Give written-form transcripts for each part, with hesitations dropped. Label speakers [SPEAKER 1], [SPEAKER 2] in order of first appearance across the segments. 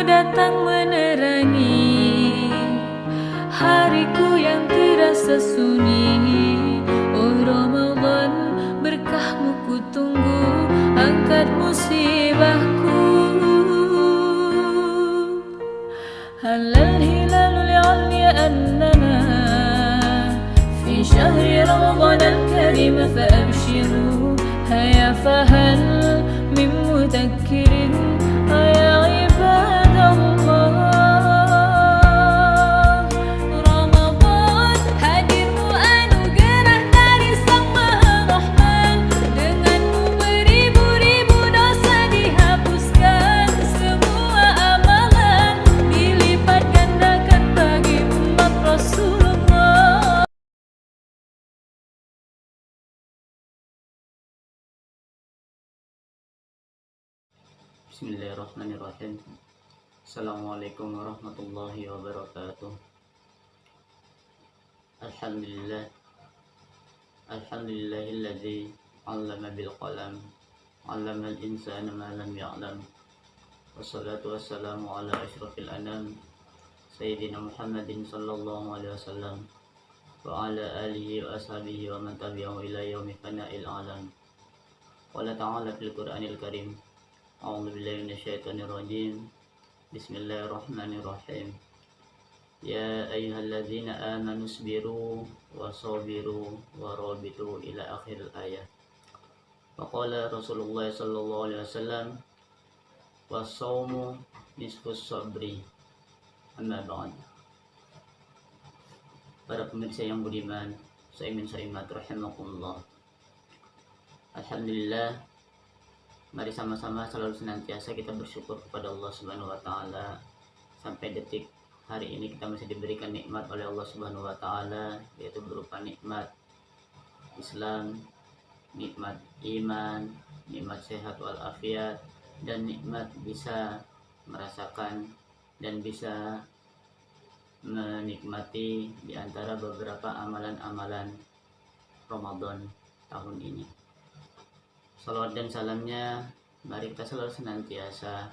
[SPEAKER 1] datang menerangi hariku yang terasa sunyi. Oh Ramadan, berkahmu ku tunggu, angkat musibahku. Halal hilalul alya annana fi syahri Ramadan al-karim fa'abshiru. Haya fahal min mudakkirin ya ibadallah. Ramadan hadirmu anugerah dari Sang Maha Rahman. Denganmu beribu-ribu dosa dihapuskan, semua amalan dilipat gandakan bagi umat Rasulullah.
[SPEAKER 2] Bismillahirrahmanirrahim. Assalamualaikum warahmatullahi wabarakatuh. Alhamdulillah. Alhamdulillahilladzi 'allama bil qalam, 'allama al insana ma lam ya'lam. Wassalatu wassalamu ala asyrafil anam, sayyidina Muhammadin sallallahu alaihi wasallam wa ala alihi wa ashabihi wa man tabi'ahu ila yaumi fana'il alam. Qala ta'ala fil Qur'anil Karim. A'udzu billahi minasyaitonir rajim. Bismillahirrahmanirrahim. Ya ayyuhalladzina amanu sabiru wa sabiru wa rabitu ila akhir ayat. Wa qala Rasulullah sallallahu alaihi wasallam, was-shaumu nisfus sabri. Amma ba'd. Para pemirsa yang budiman, saimin saimat rahimakumullah. Alhamdulillah, mari sama-sama selalu senantiasa kita bersyukur kepada Allah Subhanahu wa taala. Sampai detik hari ini kita masih diberikan nikmat oleh Allah Subhanahu wa taala, yaitu berupa nikmat Islam, nikmat iman, nikmat sehat walafiat, dan nikmat bisa merasakan dan bisa menikmati di antara beberapa amalan-amalan Ramadan tahun ini. Salawat dan salamnya mari kita selalu senantiasa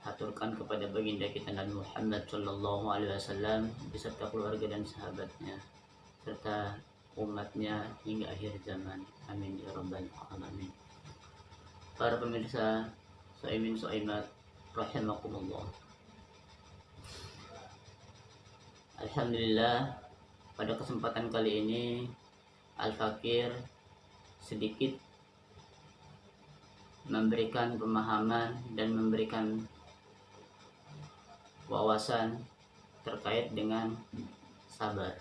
[SPEAKER 2] haturkan kepada baginda kita Nabi Muhammad sallallahu alaihi wasallam beserta keluarga dan sahabatnya serta umatnya hingga akhir zaman. Amin ya rabbal alamin. Para pemirsa saimin saimat rahimakumullah. Alhamdulillah, pada kesempatan kali ini Al-Fakir sedikit memberikan pemahaman dan memberikan wawasan terkait dengan sabar.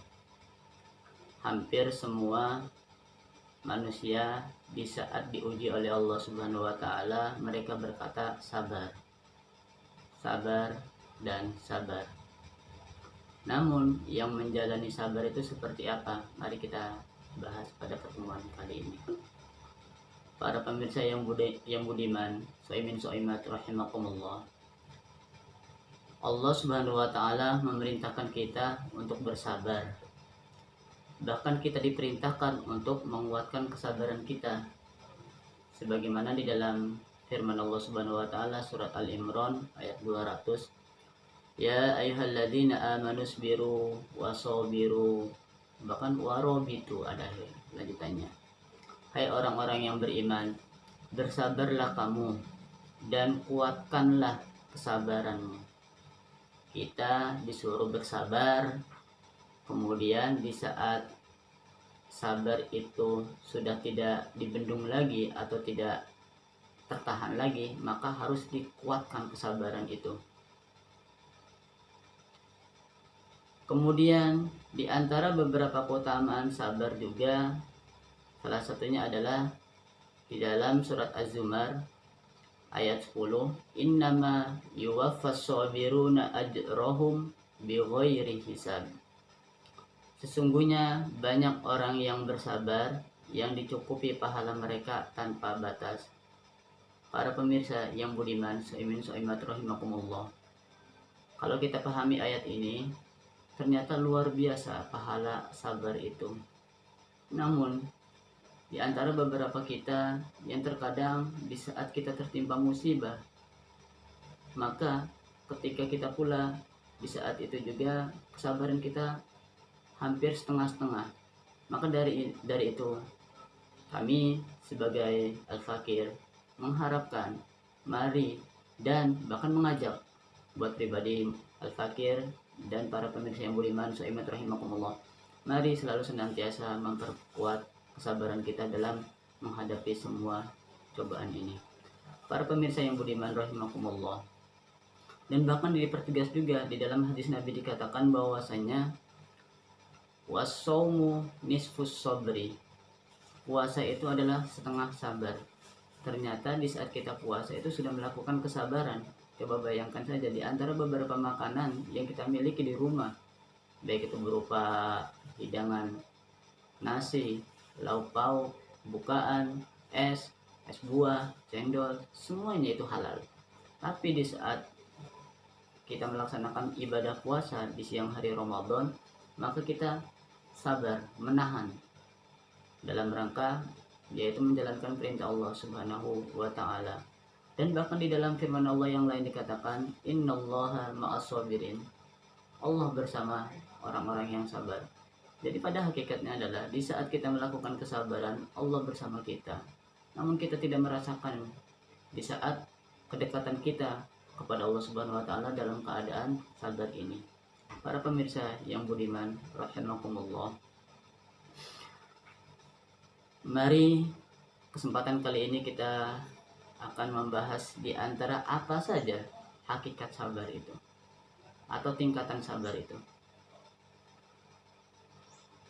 [SPEAKER 2] Hampir semua manusia di saat diuji oleh Allah Subhanahu wa taala, mereka berkata sabar. Sabar dan sabar. Namun yang menjalani sabar itu seperti apa? Mari kita bahas pada pertemuan kali ini. Para pemirsa yang budiman, saimin saimat rahimakumullah. Allah Subhanahu wa taala memerintahkan kita untuk bersabar. Bahkan kita diperintahkan untuk menguatkan kesabaran kita. Sebagaimana di dalam firman Allah Subhanahu wa taala surat Al-Imran ayat 200. Ya ayyuhalladzina amanu sabiru wa sabiru. Bahkan warabitu ada lanjutannya. Hai orang-orang yang beriman, bersabarlah kamu dan kuatkanlah kesabaranmu. Kita disuruh bersabar, kemudian di saat sabar itu sudah tidak dibendung lagi atau tidak tertahan lagi, maka harus dikuatkan kesabaran itu. Kemudian di antara beberapa keutamaan sabar juga, salah satunya adalah di dalam surat Az-Zumar ayat 10, innama yuwaffas sabiruna ajrahum bighairi hisab. Sesungguhnya banyak orang yang bersabar yang dicukupi pahala mereka tanpa batas. Para pemirsa yang budiman, saimin saimat rahimakumullah. Kalau kita pahami ayat ini, ternyata luar biasa pahala sabar itu. Namun di antara beberapa kita yang terkadang di saat kita tertimpa musibah, maka ketika kita pula di saat itu juga kesabaran kita hampir setengah-setengah. Maka dari itu kami sebagai Al-Fakir mengharapkan, mari dan bahkan mengajak buat pribadi Al-Fakir dan para pemirsa yang budiman saimat rahimakumullah, mari selalu senantiasa memperkuat kesabaran kita dalam menghadapi semua cobaan ini. Para pemirsa yang budiman rahimakumullah, dan bahkan dipertegas juga di dalam hadis Nabi dikatakan bahwasanya wasaumu nisfus sabri, puasa itu adalah setengah sabar. Ternyata di saat kita puasa itu sudah melakukan kesabaran. Coba bayangkan saja, di antara beberapa makanan yang kita miliki di rumah, baik itu berupa hidangan nasi, lauk pauk, bukaan, es buah, cendol, semuanya itu halal. Tapi di saat kita melaksanakan ibadah puasa di siang hari Ramadan, maka kita sabar, menahan dalam rangka yaitu menjalankan perintah Allah Subhanahu wa taala. Dan bahkan di dalam firman Allah yang lain dikatakan, innallaha ma'as-sabirin, Allah bersama orang-orang yang sabar. Jadi pada hakikatnya adalah di saat kita melakukan kesabaran, Allah bersama kita. Namun kita tidak merasakan di saat kedekatan kita kepada Allah Subhanahu wa taala dalam keadaan sabar ini. Para pemirsa yang budiman rahimakumullah, mari kesempatan kali ini kita akan membahas di antara apa saja hakikat sabar itu atau tingkatan sabar itu.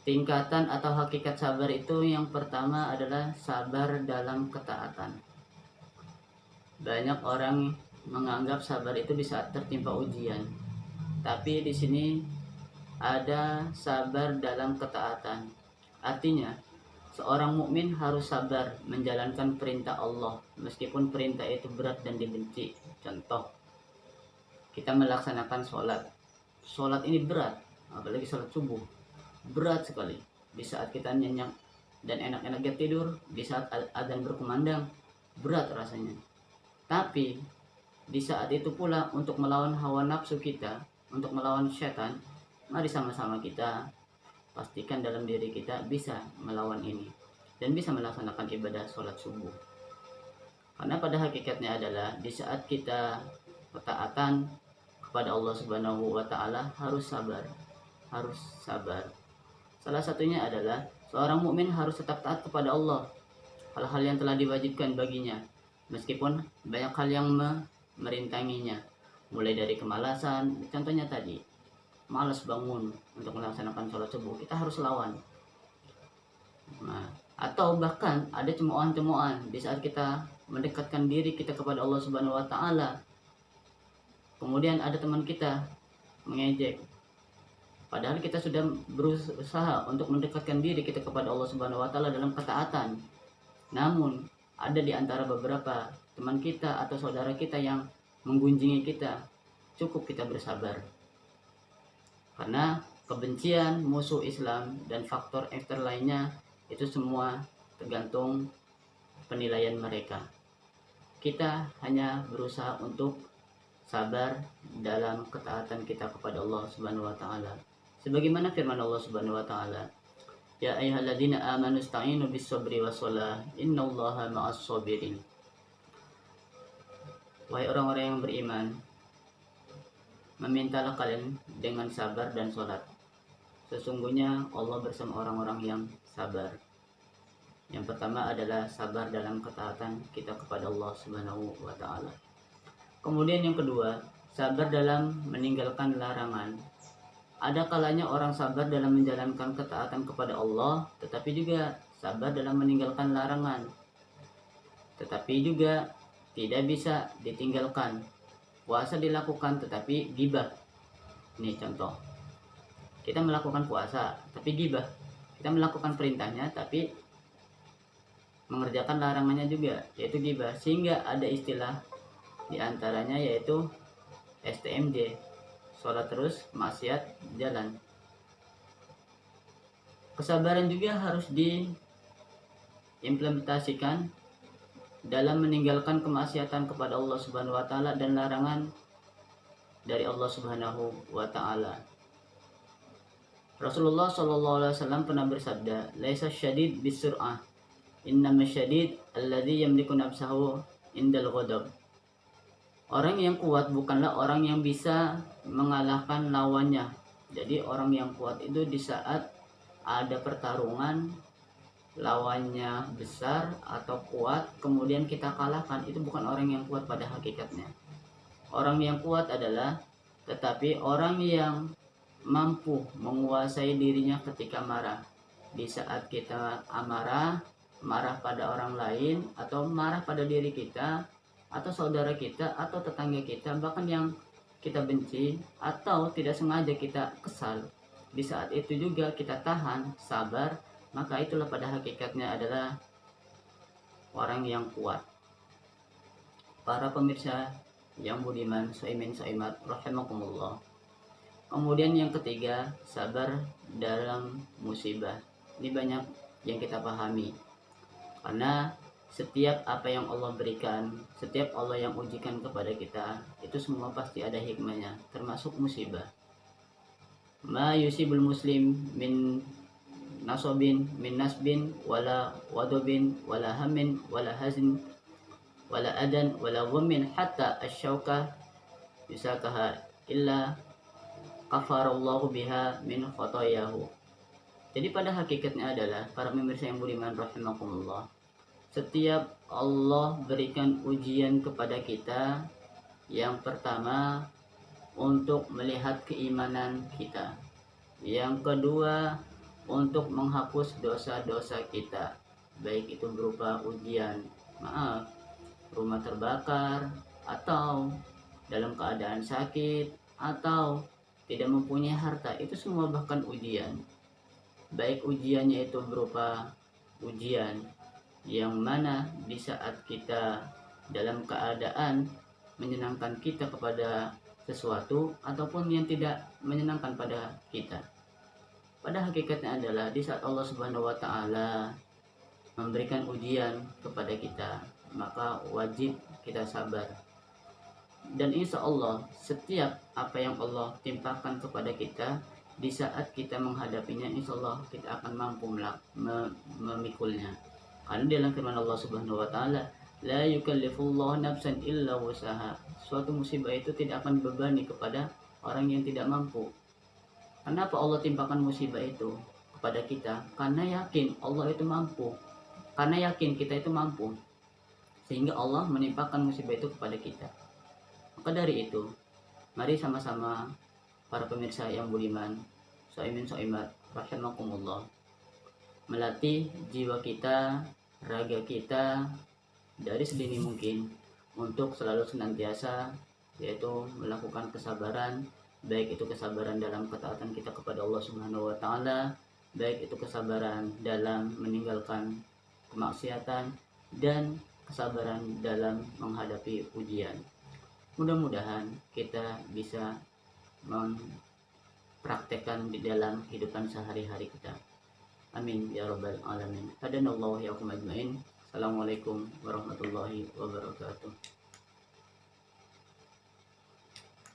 [SPEAKER 2] Tingkatan atau hakikat sabar itu yang pertama adalah sabar dalam ketaatan. Banyak orang menganggap sabar itu di saat tertimpa ujian. Tapi di sini ada sabar dalam ketaatan. Artinya, seorang mukmin harus sabar menjalankan perintah Allah meskipun perintah itu berat dan dibenci. Contoh, kita melaksanakan sholat. Sholat ini berat, apalagi sholat subuh. Berat sekali. Di saat kita nyenyak dan enak-enaknya tidur, di saat adzan berkumandang, berat rasanya. Tapi di saat itu pula untuk melawan hawa nafsu kita, untuk melawan setan, mari sama-sama kita pastikan dalam diri kita bisa melawan ini dan bisa melaksanakan ibadah sholat subuh. Karena pada hakikatnya adalah di saat kita ketaatan kepada Allah Subhanahu wa taala harus sabar. Harus sabar. Salah satunya adalah seorang mukmin harus tetap taat kepada Allah, hal-hal yang telah diwajibkan baginya, meskipun banyak hal yang merintanginya, mulai dari kemalasan. Contohnya tadi, malas bangun untuk melaksanakan sholat subuh, kita harus lawan. Nah, atau bahkan ada cemoohan-cemoohan di saat kita mendekatkan diri kita kepada Allah Subhanahu wa taala, kemudian ada teman kita mengejek, padahal kita sudah berusaha untuk mendekatkan diri kita kepada Allah Subhanahu wa taala dalam ketaatan. Namun ada di antara beberapa teman kita atau saudara kita yang menggunjingi kita. Cukup kita bersabar. Karena kebencian, musuh Islam dan faktor ekster lainnya itu semua tergantung penilaian mereka. Kita hanya berusaha untuk sabar dalam ketaatan kita kepada Allah Subhanahu wa taala. Sebagaimana firman Allah Subhanahu wa taala, ya ayyuhalladzina amanu ista'inu bis-sabri was-shalah innallaha ma'as-sabirin. Wahai orang-orang yang beriman, memintalah kalian dengan sabar dan sholat. Sesungguhnya Allah bersama orang-orang yang sabar. Yang pertama adalah sabar dalam ketaatan kita kepada Allah Subhanahu wa taala. Kemudian yang kedua, sabar dalam meninggalkan larangan. Ada kalanya orang sabar dalam menjalankan ketaatan kepada Allah, tetapi juga sabar dalam meninggalkan larangan. Tetapi juga tidak bisa ditinggalkan. Puasa dilakukan tetapi gibah. Ini contoh. Kita melakukan puasa tapi gibah. Kita melakukan perintahnya tapi mengerjakan larangannya juga, yaitu gibah. Sehingga ada istilah di antaranya yaitu STMJ, sholat terus maksiat jalan. Kesabaran juga harus diimplementasikan dalam meninggalkan kemaksiatan kepada Allah Subhanahu wa taala dan larangan dari Allah Subhanahu wa taala. Rasulullah Shallallahu alaihi wasallam pernah bersabda, "Laisa syadid bisur'ah, innama syadid alladzi yamliku nafsahu indal ghadab." Orang yang kuat bukanlah orang yang bisa mengalahkan lawannya. Jadi orang yang kuat itu di saat ada pertarungan, lawannya besar atau kuat, kemudian kita kalahkan, itu bukan orang yang kuat pada hakikatnya. Orang yang kuat adalah tetapi orang yang mampu menguasai dirinya ketika marah. Di saat kita amarah, marah pada orang lain, atau marah pada diri kita, atau saudara kita, atau tetangga kita, bahkan yang kita benci, atau tidak sengaja kita kesal. Di saat itu juga kita tahan, sabar, maka itulah pada hakikatnya adalah orang yang kuat. Para pemirsa yang budiman, soimin soimat, rahimakumullah. Kemudian yang ketiga, sabar dalam musibah. Ini banyak yang kita pahami. Karena setiap apa yang Allah berikan, setiap Allah yang ujikan kepada kita, itu semua pasti ada hikmahnya, termasuk musibah. Ma yusibul muslim min nasobin, min nasbin, wala wadobin, wala hamin, wala hazin, wala adan, wala ghammin, hatta asyauka yusakaha illa kafarallahu biha min khotoyahu. Jadi pada hakikatnya adalah, para pemirsa yang budiman rahimakumullah, setiap Allah berikan ujian kepada kita, yang pertama untuk melihat keimanan kita, yang kedua untuk menghapus dosa-dosa kita, baik itu berupa ujian rumah terbakar, atau dalam keadaan sakit, atau tidak mempunyai harta, itu semua bahkan ujian. Baik ujiannya itu berupa ujian yang mana di saat kita dalam keadaan menyenangkan kita kepada sesuatu, ataupun yang tidak menyenangkan pada kita. Pada hakikatnya adalah di saat Allah Subhanahu wa taala memberikan ujian kepada kita, maka wajib kita sabar. Dan insya Allah setiap apa yang Allah timpakan kepada kita, di saat kita menghadapinya, insya Allah kita akan mampu memikulnya. Karena dalam firman Allah Subhanahu wa taala, la yukallifullahu nafsan illa wusaha. Suatu musibah itu tidak akan dibebani kepada orang yang tidak mampu. Kenapa Allah timpakan musibah itu kepada kita? Karena yakin Allah itu mampu. Karena yakin kita itu mampu, sehingga Allah menimpakan musibah itu kepada kita. Maka dari itu, mari sama-sama para pemirsa yang budiman, soimin soimat, rahimakumullah, melatih jiwa kita, raga kita dari sedini mungkin untuk selalu senantiasa, yaitu melakukan kesabaran, baik itu kesabaran dalam ketaatan kita kepada Allah Subhanahu wa taala, baik itu kesabaran dalam meninggalkan kemaksiatan, dan kesabaran dalam menghadapi ujian. Mudah-mudahan kita bisa mempraktekkan di dalam kehidupan sehari-hari kita. Amin ya rabbal alamin. Hadanallahu ya ajmain. Assalamualaikum warahmatullahi wabarakatuh.